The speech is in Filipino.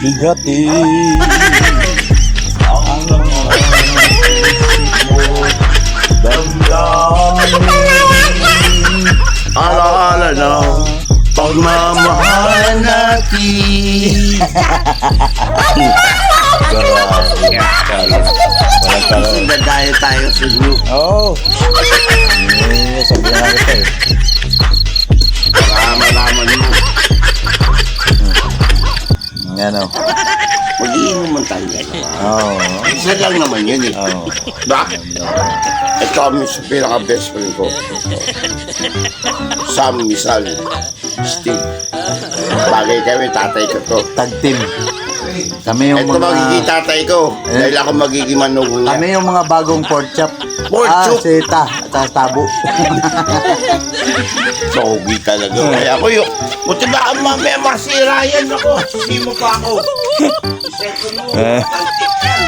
bigatin ang mga isip mo, damdamin. Alaala na pagmamahal natin. Nagdaya tayo sa group. Oo. Sabihan na kita eh. Para malaman mo. Yan o. Mag-iinom man tayo. Oo. Isa lang naman yun eh. Oo. Bakit? Ito kami sa pinaka-best friend ko. Sam, Misal, Steve. Bagay kami, tatay ko to. Tag team. Kami yung Ito magiging mga... tatay ko. Dahil ako magiging manugong niya. Kami yung mga bagong pork chop. Pork chop? Si Tabo. Sogi talaga. Kaya ako yung... Buti ba ang mamaya masira yan ako. Simo pa ako. Isa ko mo. Tantik yan.